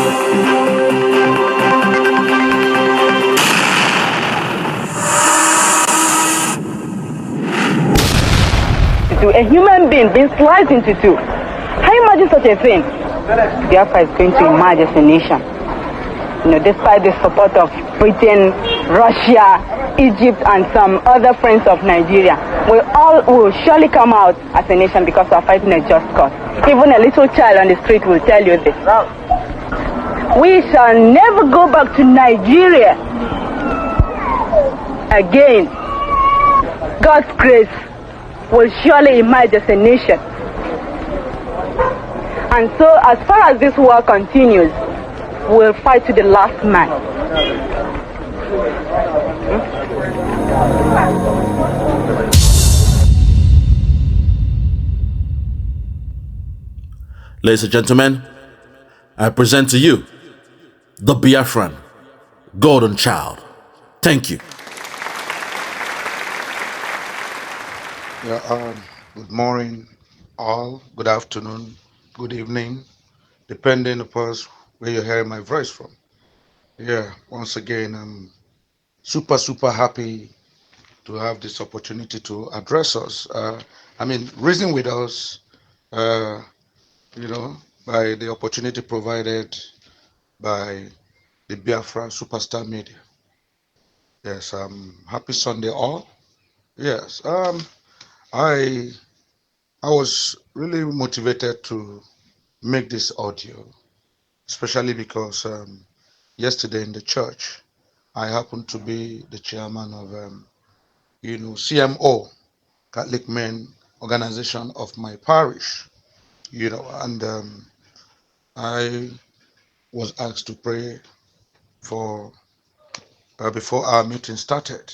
To a human being being sliced into two. Can you imagine such a thing? Biafra is going to emerge as a nation. Despite the support of Britain, Russia, Egypt, and some other friends of Nigeria, we all will surely come out as a nation because we are fighting a just cause. Even a little child on the street will tell you this. We shall never go back to Nigeria again. God's grace will surely emerge as a nation. And so, as far as this war continues, we'll fight to the last man. Ladies and gentlemen, I present to you the Biafran Golden Child. Thank you. Good morning, all. Good afternoon, good evening, depending upon where you're hearing my voice from. Once again, I'm super happy to have this opportunity to address us. Reason with us, by the opportunity provided by the Biafra Superstar Media. Yes, happy Sunday all. Yes, I was really motivated to make this audio, especially because yesterday in the church, I happened to be the chairman of, CMO, Catholic Men Organization of my parish, and I was asked to pray for before our meeting started.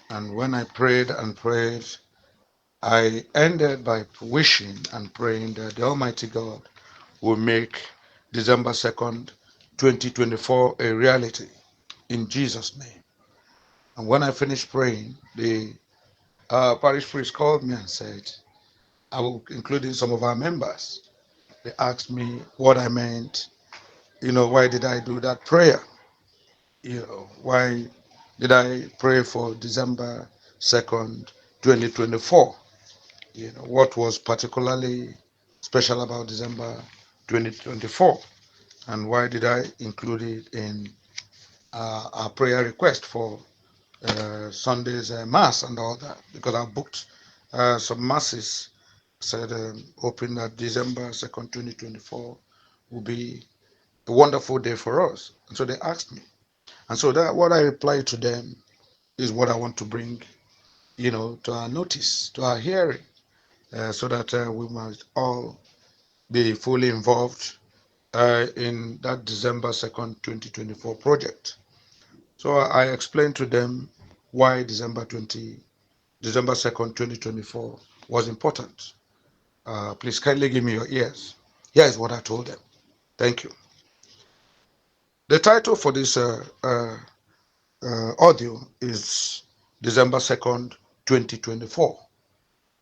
And when I prayed and prayed, I ended by wishing and praying that the Almighty God will make December 2nd, 2024 a reality in Jesus' name. And when I finished praying, the parish priest called me and said, I will include in some of our members. They asked me what I meant, why did I do that prayer? Why did I pray for December 2nd, 2024? What was particularly special about December 2024? And why did I include it in our prayer request for Sunday's Mass and all that? Because I booked some Masses, said hoping that December 2nd, 2024 will be a wonderful day for us. And so they asked me. And so that what I replied to them is what I want to bring, to our notice, to our hearing, so that we must all be fully involved in that December 2nd, 2024 project. So I explained to them why December 2nd, 2024 was important. Please kindly give me your ears. Here is what I told them. Thank you. The title for this audio is December 2nd, 2024.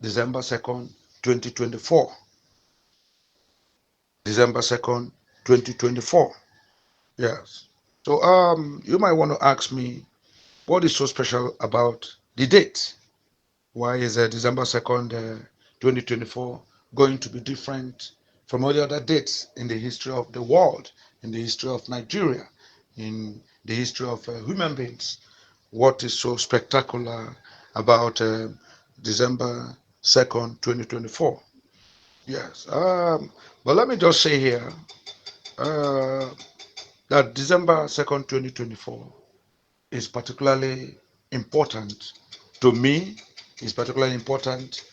December 2nd, 2024. December 2nd, 2024. Yes. So you might want to ask me, what is so special about the date? Why is December 2nd, 2024 going to be different from all the other dates in the history of the world, in the history of Nigeria, in the history of human beings? What is so spectacular about December 2nd, 2024? Yes. But let me just say here that December 2nd, 2024 is particularly important to me, is particularly important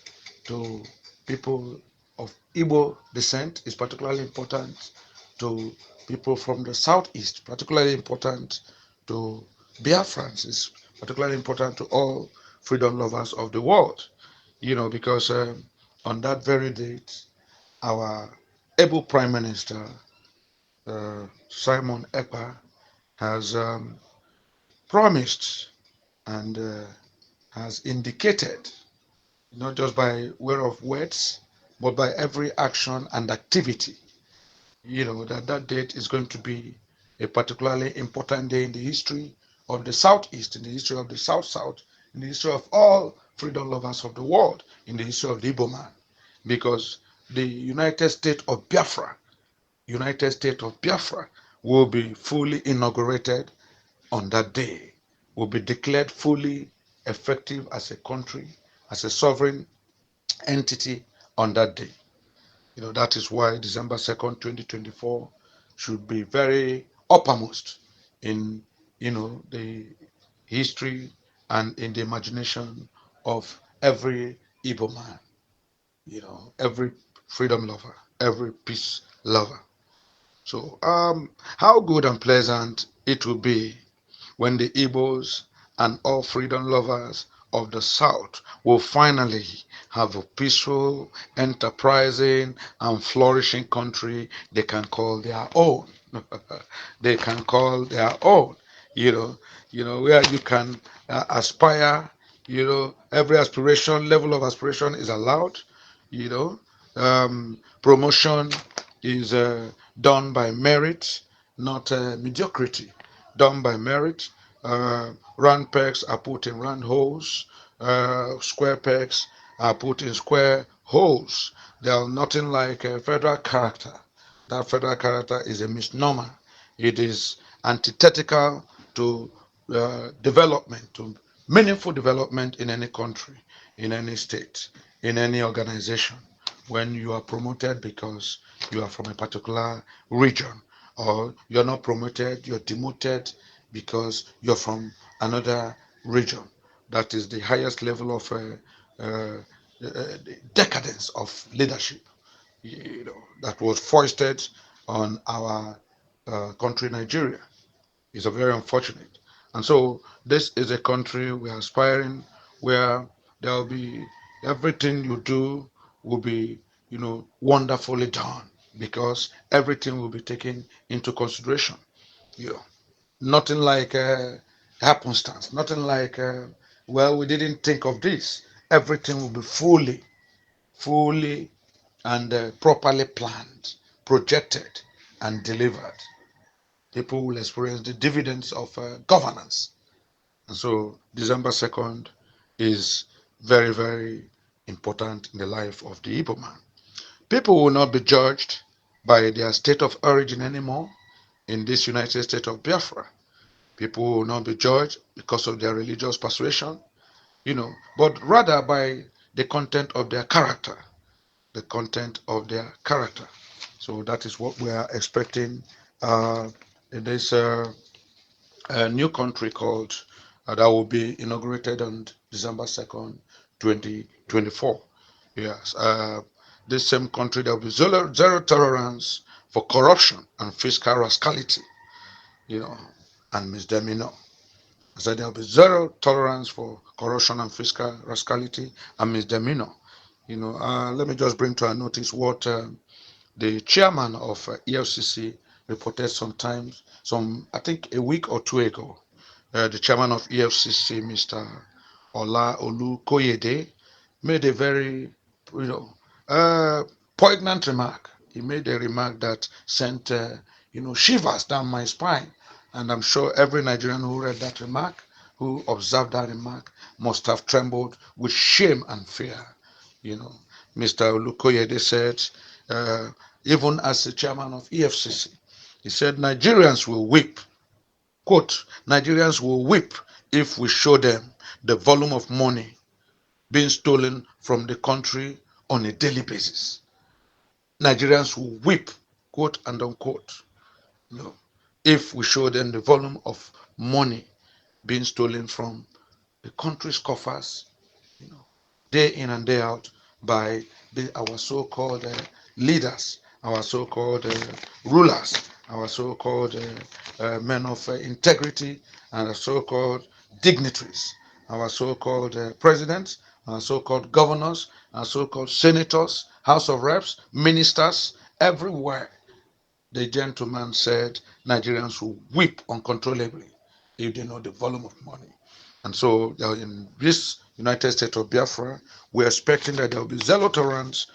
to people of Igbo descent, is particularly important to people from the southeast, particularly important to Biafrans, is particularly important to all freedom lovers of the world, because on that very date, our able Prime Minister, Simon Ekpa, has promised and has indicated, not just by way of words, but by every action and activity, that date is going to be a particularly important day in the history of the Southeast, in the history of the South-South, in the history of all freedom lovers of the world, in the history of the Igbo man, because the United States of Biafra will be fully inaugurated on that day, will be declared fully effective as a country, as a sovereign entity on that day. That is why December 2nd, 2024 should be very uppermost in, the history and in the imagination of every Igbo man, every freedom lover, every peace lover. So, how good and pleasant it will be when the Igbos and all freedom lovers of the South will finally have a peaceful, enterprising, and flourishing country they can call their own. They can call their own. You know, where you can aspire. Every aspiration, level of aspiration is allowed. You know, Promotion is done by merit, not mediocrity. Done by merit. Round pegs are put in round holes. Square pegs are put in square holes. There are nothing like a federal character. That federal character is a misnomer. It is antithetical to development, to meaningful development in any country, in any state, in any organization. When you are promoted because you are from a particular region, or you're not promoted, you're demoted because you're from another region. That is the highest level of decadence of leadership, that was foisted on our country, Nigeria. It's a very unfortunate. And so this is a country we are aspiring where there will be everything you do will be, wonderfully done because everything will be taken into consideration. You know, Nothing like happenstance, nothing like, we didn't think of this. Everything will be fully and properly planned, projected, and delivered. People will experience the dividends of governance. And so December 2nd is very, very important in the life of the Igbo man. People will not be judged by their state of origin anymore in this United States of Biafra. People will not be judged because of their religious persuasion, but rather by the content of their character, the content of their character. So that is what we are expecting in this new country called that will be inaugurated on December 2nd, 2024. Yes, this same country there will be zero tolerance for corruption and fiscal rascality, you know, and misdemeanor. I said there will be zero tolerance for corruption and fiscal rascality and misdemeanor. Let me just bring to our notice what the chairman of EFCC reported sometimes, I think a week or two ago. The chairman of EFCC, Mr. Ola Olu Koyede, made a very, you know, uh, poignant remark. He made a remark that sent, shivers down my spine. And I'm sure every Nigerian who read that remark, who observed that remark, must have trembled with shame and fear. You know, Mr. Olukoyede said, uh, even as the chairman of EFCC, he said Nigerians will weep. Quote, Nigerians will weep if we show them the volume of money being stolen from the country on a daily basis. Nigerians will weep, quote and unquote, if we show them the volume of money being stolen from the country's coffers, day in and day out by our so-called leaders, our so-called rulers, our so-called men of integrity, and our so-called dignitaries, our so-called presidents, our so-called governors, our so-called senators, House of Reps, ministers, everywhere. The gentleman said Nigerians will weep uncontrollably if they know the volume of money. And so in this United States of Biafra, we're expecting that there will be zero tolerance,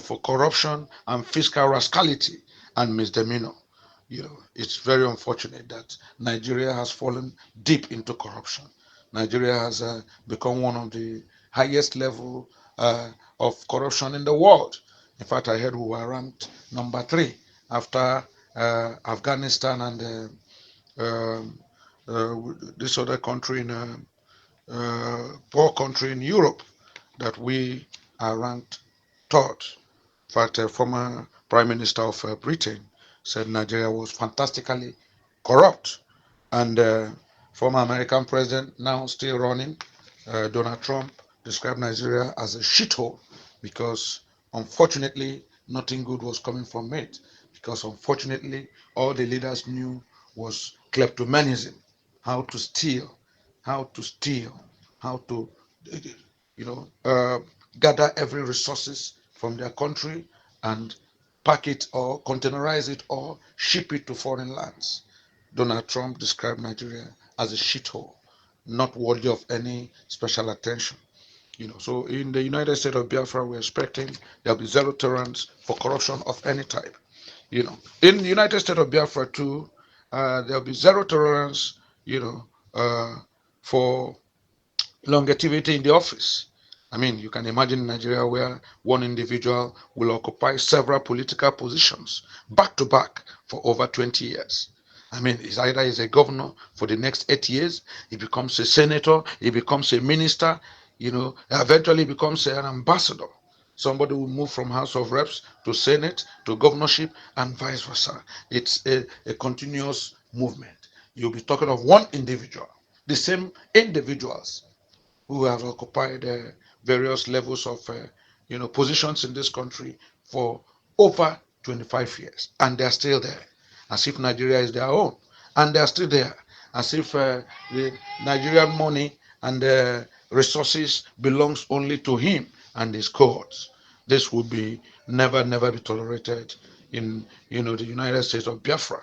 for corruption and fiscal rascality. and misdemeanor. It's very unfortunate that Nigeria has fallen deep into corruption. Nigeria has become one of the highest level of corruption in the world. In fact, I heard we were ranked number 3 after Afghanistan and um, this other country in poor country in Europe, that we are ranked third. In fact, a former Prime Minister of Britain said Nigeria was fantastically corrupt. And former American President, now still running, Donald Trump, described Nigeria as a shithole because unfortunately nothing good was coming from it. Because unfortunately all the leaders knew was kleptomanism, how to steal, how to steal, how to, you know, uh, gather every resources from their country and pack it or containerize it or ship it to foreign lands. Donald Trump described Nigeria as a shithole, not worthy of any special attention. So in the United States of Biafra, we're expecting there'll be zero tolerance for corruption of any type. In the United States of Biafra too, there'll be zero tolerance, for longevity in the office. I mean, you can imagine Nigeria where one individual will occupy several political positions back to back for over 20 years. I mean, it's either he's a governor for the next 8 years, he becomes a senator, he becomes a minister, eventually becomes an ambassador. Somebody will move from House of Reps to Senate to governorship and vice versa. It's a continuous movement. You'll be talking of one individual, the same individuals who have occupied various levels of positions in this country for over 25 years, and they're still there, as if Nigeria is their own, and they're still there, as if the Nigerian money and resources belongs only to him and his cohorts. This would be never be tolerated in the United States of Biafra.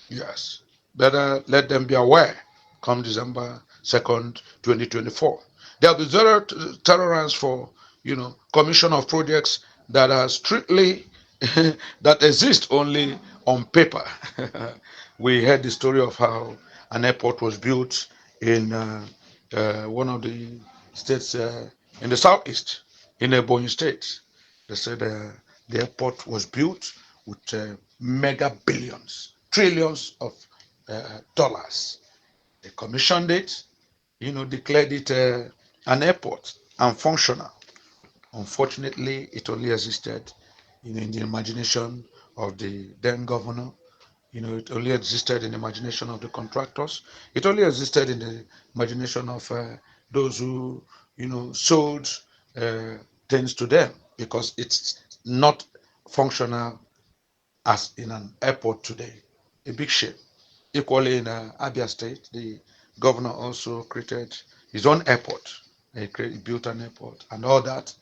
Yes. Better let them be aware come December 2nd, 2024. There'll be zero tolerance for, commission of projects that are strictly, that exist only on paper. We heard the story of how an airport was built in one of the states in the southeast, in Ebonyi state. They said the airport was built with mega billions, trillions of dollars. They commissioned it, declared it an airport and functional. Unfortunately, it only existed in the imagination of the then governor. It only existed in the imagination of the contractors. It only existed in the imagination of those who, sold uh, things to them, because it's not functional as in an airport today. A big shame. Equally in Abia State, the governor also created his own airport. He built an airport and all that.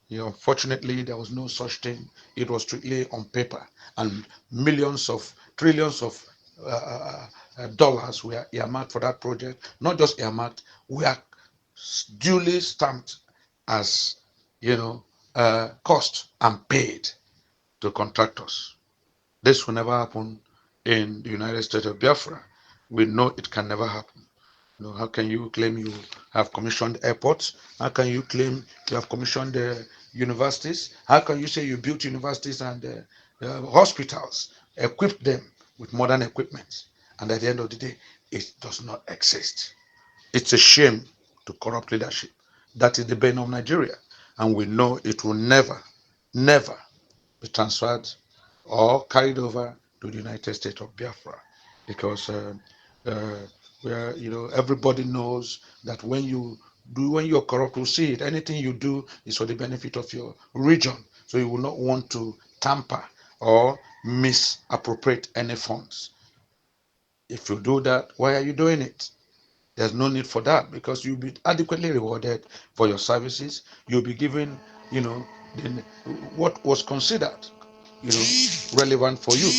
Unfortunately, there was no such thing. It was strictly on paper, and millions of trillions of dollars were earmarked for that project. Not just earmarked, were duly stamped as cost and paid to contractors. This will never happen in the United States of Biafra. We know it can never happen. How can you claim you have commissioned airports? How can you claim you have commissioned universities? How can you say you built universities and hospitals, equipped them with modern equipment, and at the end of the day, it does not exist? It's a shame to corrupt leadership. That is the bane of Nigeria, and we know it will never be transferred or carried over to the United States of Biafra, because uh, where everybody knows that when you're corrupt, you see it. Anything you do is for the benefit of your region, so you will not want to tamper or misappropriate any funds. If you do that, why are you doing it? There's no need for that, because you'll be adequately rewarded for your services. You'll be given, you know, the, what was considered, relevant for you.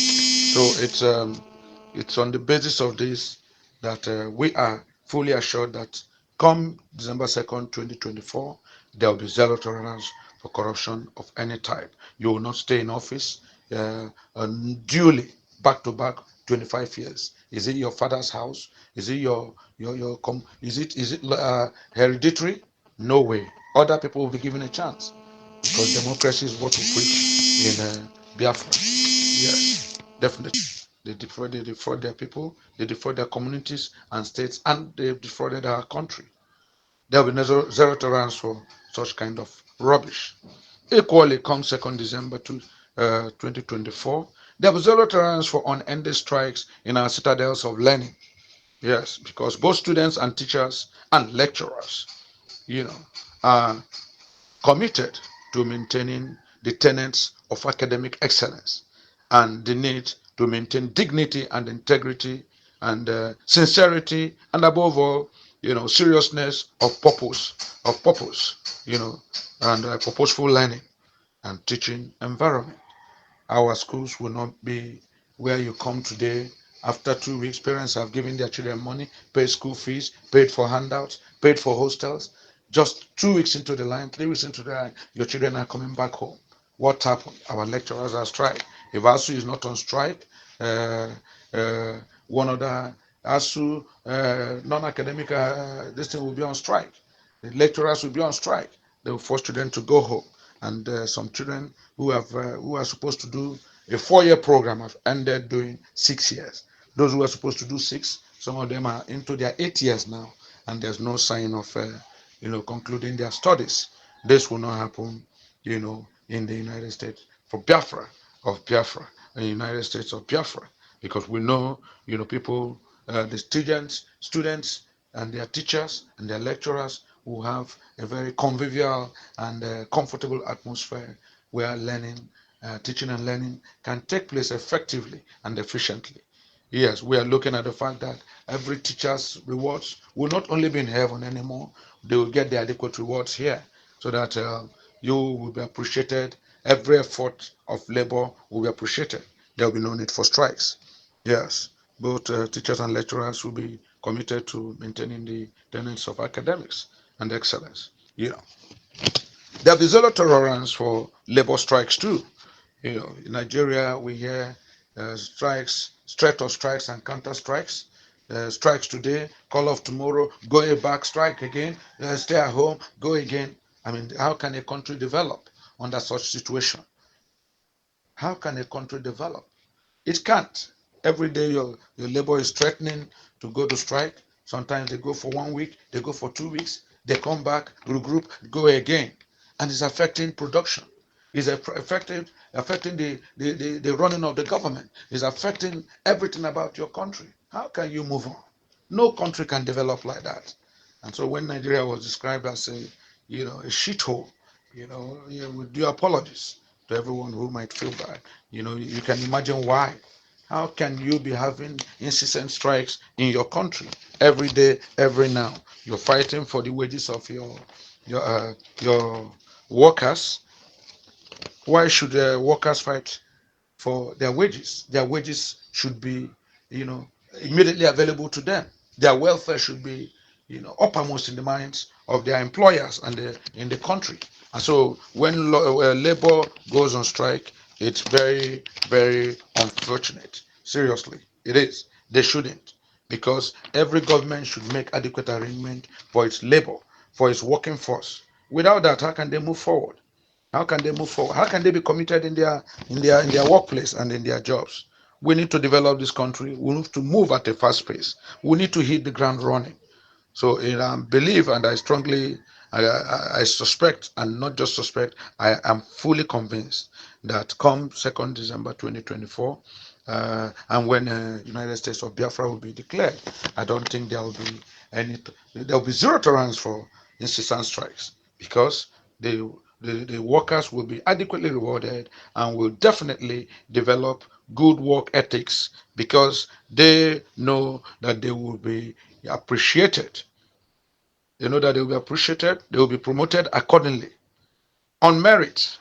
So it's on the basis of this that we are fully assured that come December 2nd, 2024, there will be zero tolerance for corruption of any type. You will not stay in office duly back to back 25 years? Is it your father's house? Is it is it hereditary? No way. Other people will be given a chance because democracy is what we preach in Biafra. Yes, definitely. They defraud their people, they defraud their communities and states, and they've defrauded our country. There will be zero tolerance for such kind of rubbish. Equally, come 2nd December 2024, there will be zero tolerance for unending strikes in our citadels of learning. Yes, because both students and teachers and lecturers, you know, are committed to maintaining the tenets of academic excellence and the need to maintain dignity and integrity and sincerity and above all, seriousness of purpose, and purposeful learning and teaching environment. Our schools will not be where you come today. After 2 weeks, parents have given their children money, paid school fees, paid for handouts, paid for hostels. Just 2 weeks into the line, 3 weeks into the line, your children are coming back home. What happened? Our lecturers are strike. If ASU is not on strike, uh, uh, one other ASU non-academic, this thing will be on strike. The lecturers will be on strike. They will force children to go home, and some children who are supposed to do a 4-year program have ended doing 6 years. Those who are supposed to do six, some of them are into their 8 years now, and there's no sign of concluding their studies. This will not happen, in the United States for Biafra of Biafra, in the United States of Biafra, because we know, people, the students, and their teachers and their lecturers who have a very convivial and comfortable atmosphere where teaching and learning can take place effectively and efficiently. Yes, we are looking at the fact that every teacher's rewards will not only be in heaven anymore, they will get the adequate rewards here so that you will be appreciated. Every effort of labor will be appreciated. There will be no need for strikes. Yes, both teachers and lecturers will be committed to maintaining the tenets of academics and excellence. There will be zero tolerance for labor strikes too. In Nigeria, we hear strikes, threat of strikes and counter strikes. Strikes today, call off tomorrow, go back, strike again, stay at home, go again. I mean, how can a country develop under such situation? How can a country develop? It can't. Every day your labor is threatening to go to strike. Sometimes they go for 1 week, they go for 2 weeks, they come back, regroup, go again. And it's affecting production. It's affecting the running of the government. It's affecting everything about your country. How can you move on? No country can develop like that. And so when Nigeria was described as a shithole, with due apologies to everyone who might feel bad, you can imagine why. How can you be having incessant strikes in your country every day, every now? You're fighting for the wages of your workers. Why should workers fight for their wages? Their wages should be, you know, immediately available to them. Their welfare should be, uppermost in the minds of their employers and in the country. And so when labor goes on strike, it's very, very unfortunate. Seriously, it is. They shouldn't, because every government should make adequate arrangement for its labor, for its working force. Without that, how can they move forward? How can they move forward? How can they be committed in their workplace and in their jobs? We need to develop this country. We need to move at a fast pace. We need to hit the ground running. So I believe, and I suspect, and not just suspect, I am fully convinced that come 2nd December 2024, and when United States of Biafra will be declared, I don't think there will be zero tolerance for incessant strikes, because the workers will be adequately rewarded and will definitely develop good work ethics, because they know that they will be appreciated. They know that they will be appreciated, they will be promoted accordingly. On merit,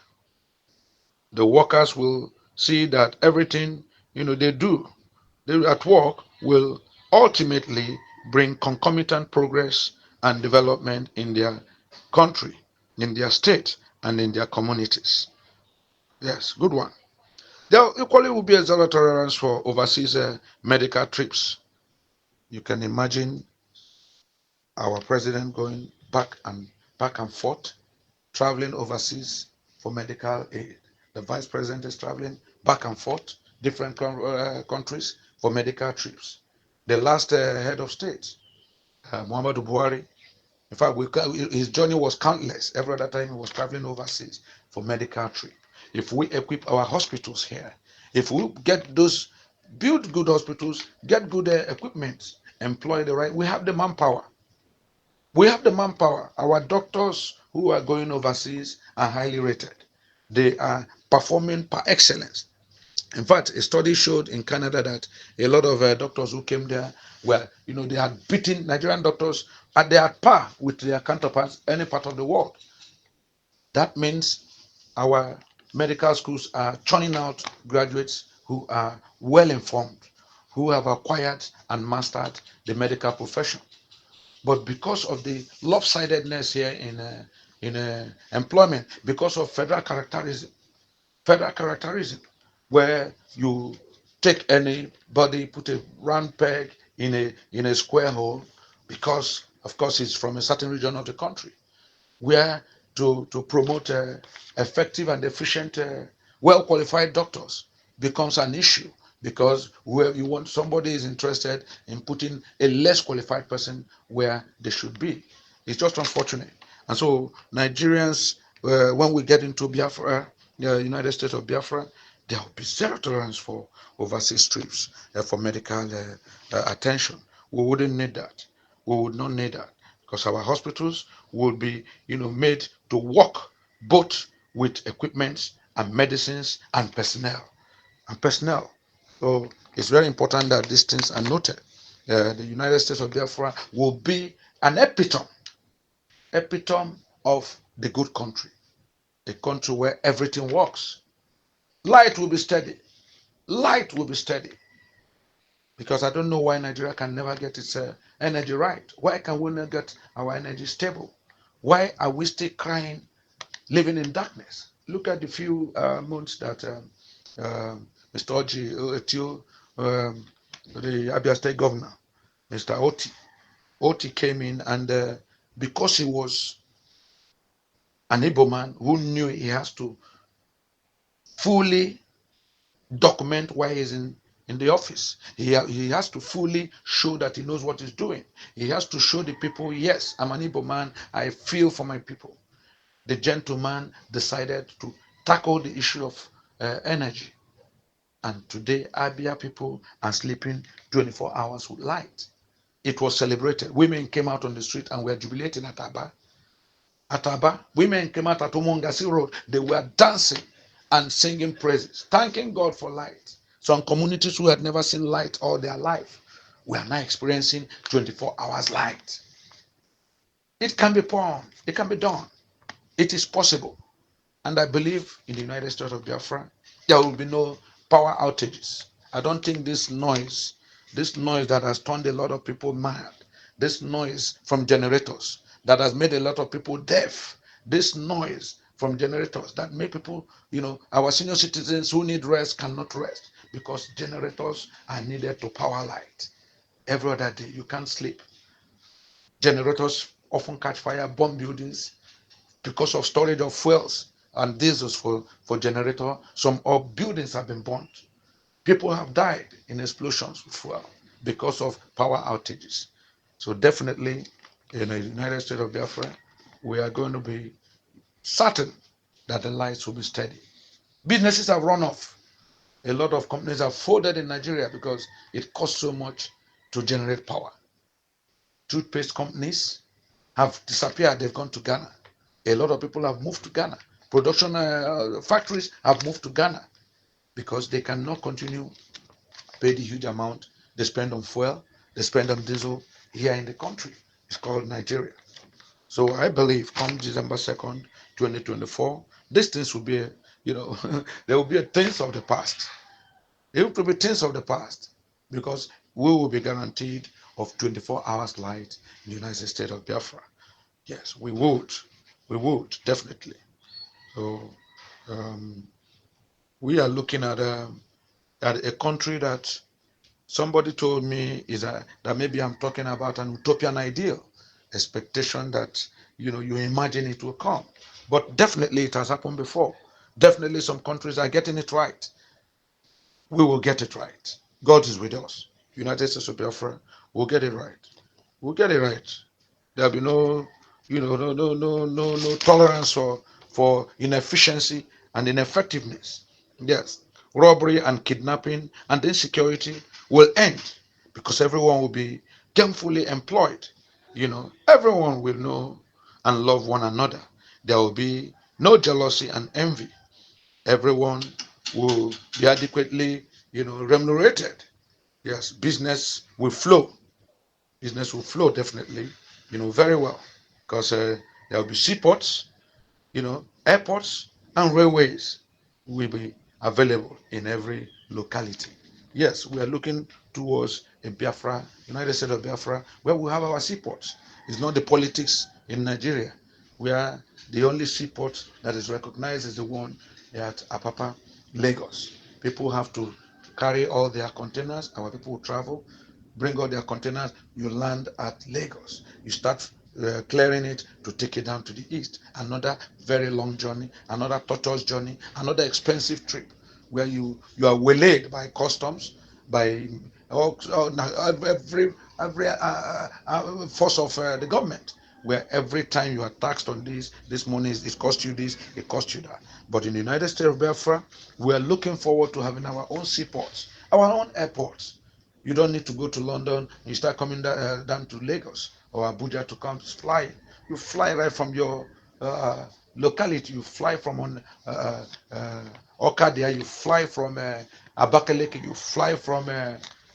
the workers will see that everything they at work will ultimately bring concomitant progress and development in their country, in their state, and in their communities. Yes, good one. There equally will be a zero tolerance for overseas medical trips. You can imagine our president going back and forth, traveling overseas for medical aid. The vice president is traveling back and forth, different countries for medical trips. The last head of state, Muhammadu Buhari, in fact, his journey was countless. Every other time he was traveling overseas for medical trip. If we equip our hospitals here, if we get those, build good hospitals, get good equipment, employ the right, we have the manpower. We have the manpower. Our doctors who are going overseas are highly rated. They are performing par excellence. In fact, a study showed in Canada that a lot of doctors who came there were, they had beaten Nigerian doctors at their par with their counterparts any part of the world. That means our medical schools are churning out graduates who are well informed, who have acquired and mastered the medical profession. But because of the lopsidedness here in employment, because of federal characterism, where you take anybody, put a round peg in a square hole, because of course it's from a certain region of the country, where to promote effective and efficient, well qualified doctors becomes an issue, because where you want, somebody is interested in putting a less qualified person where they should be. It's just unfortunate. And so Nigerians, when we get into Biafra, the United States of Biafra, there will be zero tolerance for overseas trips for medical attention. We wouldn't need that. We would not need that, because our hospitals will be, made to work both with equipment and medicines and personnel. So it's very important that these things are noted. The United States of Biafra will be an epitome of the good country, a country where everything works. Light will be steady. Light will be steady. Because I don't know why Nigeria can never get its energy right. Why can we not get our energy stable? Why are we still crying, living in darkness? Look at the few months that Mr. Oji Etio, the Abia State Governor, Mr. Oti came in, and because he was an Igbo man who knew he has to fully document why he's in the office. He has to fully show that he knows what he's doing. He has to show the people, yes, I'm an Igbo man, I feel for my people. The gentleman decided to tackle the issue of energy. And today, Abia people are sleeping 24 hours with light. It was celebrated. Women came out on the street and were jubilating at Aba. At Aba, women came out at Omongasi Road. They were dancing and singing praises, thanking God for light. Some communities who had never seen light all their life, we are now experiencing 24 hours light. It can be done. It can be done. It is possible. And I believe in the United States of Biafra, there will be no power outages. I don't think this noise that has turned a lot of people mad, this noise from generators that has made a lot of people deaf, this noise from generators that make people, our senior citizens who need rest cannot rest, because generators are needed to power light. Every other day, you can't sleep. Generators often catch fire, bomb buildings, because of storage of fuels and diesels for generator. Some of buildings have been burnt. People have died in explosions with fuel because of power outages. So definitely in the United States of Biafra, we are going to be certain that the lights will be steady. Businesses have run off. A lot of companies have folded in Nigeria because it costs so much to generate power. Toothpaste companies have disappeared. They've gone to Ghana. A lot of people have moved to Ghana. Production factories have moved to Ghana because they cannot continue pay the huge amount they spend on fuel, they spend on diesel here in the country. It's called Nigeria. So I believe come December 2nd, 2024, these things will be, there will be a things of the past. It will be things of the past, because we will be guaranteed of 24 hours light in the United States of Biafra. Yes, we would. We would, definitely. So, um, we are looking at a country that somebody told me that maybe I'm talking about an utopian ideal, expectation that you imagine it will come. But definitely it has happened before. Definitely some countries are getting it right. We will get it right. God is with us. United States of Biafra will get it right. We'll get it right. There'll be no tolerance for inefficiency and ineffectiveness. Yes, robbery and kidnapping and insecurity will end because everyone will be gainfully employed. Everyone will know and love one another. There will be no jealousy and envy. Everyone will be adequately, remunerated. Yes, business will flow definitely, very well, because there will be seaports, airports and railways will be available in every locality. Yes, we are looking towards a Biafra, United States of Biafra, where we have our seaports. It's not the politics in Nigeria. We are the only seaport that is recognized as the one at Apapa, Lagos. People have to carry all their containers. Our people will travel, bring all their containers. You land at Lagos. You start clearing it to take it down to the east. Another very long journey, another torturous journey, another expensive trip where you are waylaid by customs, by every force of the government, where every time you are taxed on this money, it costs you this, it costs you that. But in the United States of Biafra, we are looking forward to having our own seaports, our own airports. You don't need to go to London. You start coming down to Lagos or Abuja to come fly. You fly right from your locality. You fly from Okadia. You fly from Abakaliki. You fly from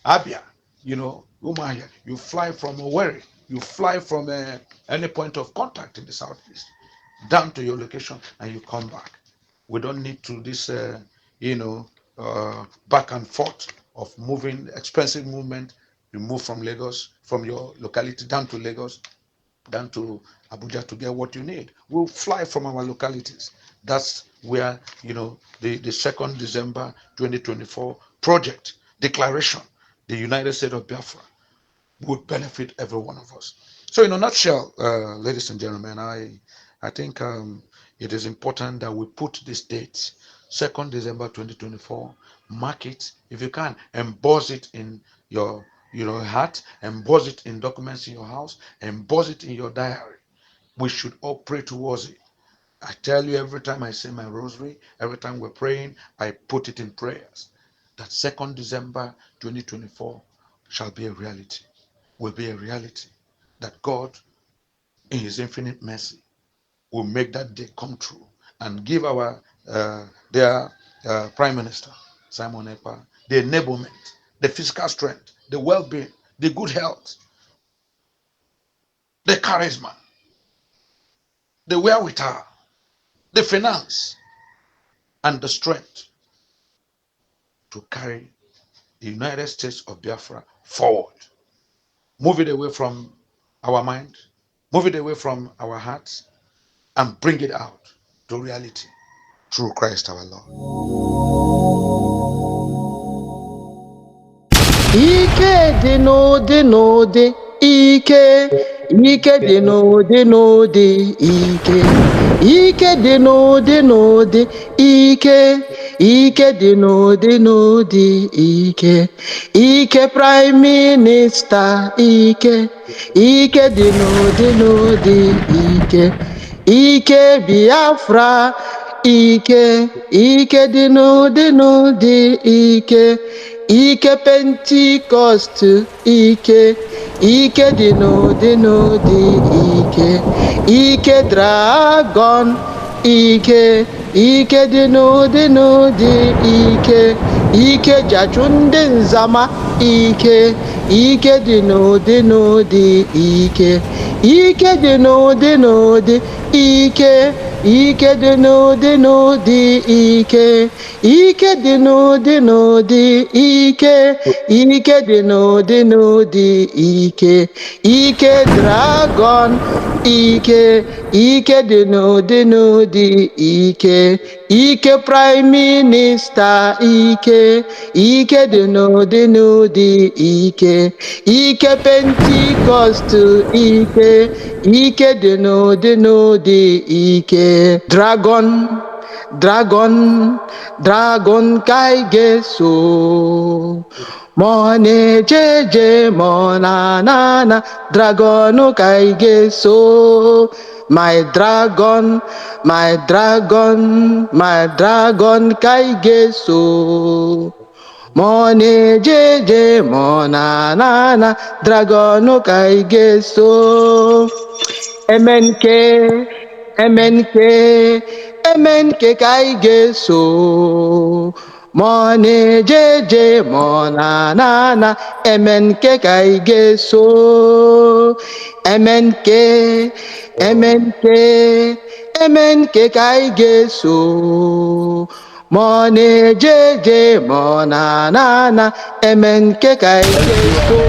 Abia. Umahia. You fly from Owerri. You fly from any point of contact in the southeast down to your location, and you come back. We don't need to this, back and forth of moving, expensive movement. You move from Lagos, from your locality down to Lagos, down to Abuja to get what you need. We'll fly from our localities. That's where, the 2nd December 2024 project declaration, the United States of Biafra, would benefit every one of us. So, in a nutshell, ladies and gentlemen, I think it is important that we put this date, 2nd December 2024, mark it if you can, emboss it in your heart, emboss it in documents in your house, emboss it in your diary. We should all pray towards it. I tell you, every time I say my rosary, every time we're praying, I put it in prayers that 2nd December 2024 shall be a reality, will be a reality, that God, in His infinite mercy, will make that day come true and give their Prime Minister, Simon Ekpa, the enablement, the physical strength, the well-being, the good health, the charisma, the wherewithal, the finance, and the strength to carry the United States of Biafra forward. Move it away from our mind, move it away from our hearts, and bring it out to reality through Christ our Lord. Ike dị n'ụdị n'ụdị, ike dị n'ụdị n'ụdị, ike dị n'ụdị n'ụdị, ike dị n'ụdị n'ụdị, ike Prime Minister, ike dị n'ụdị n'ụdị, ike Biafra, ike dị n'ụdị n'ụdị, ike Pentecost, ike dị n'ụdị n'ụdị, ike Dragon, ike dị n'ụdị n'ụdị, ike Jachụ ndị Nzama, ike dị n'ụdị n'ụdị, ike dị n'ụdị n'ụdị, ike ike dị n'ụdị n'ụdị ike ike dị n'ụdị n'ụdị ike ike dị n'ụdị n'ụdị ike ike dragon ike ike dị n'ụdị n'ụdị ike ike prime minista ike ike dị n'ụdị n'ụdị ike ike pentikọst ike ike dị n'ụdị n'ụdị ike dragon dragon ka anyị ga-eso ma ọ na-eje eje ma ọ na-ana dragon ka anyị ga-eso my dragon ka anyị ga-eso ma ọ na-eje eje ma ọ na-ana dragon ka anyị ga-eso MNK ka anyị ga-eso ma ọ na-eje eje ma ọ na-ana MNK ka anyị ga-eso MNK ka anyị ga-eso ma ọ na-eje eje ma ọ na-ana MNK ka anyị ga-eso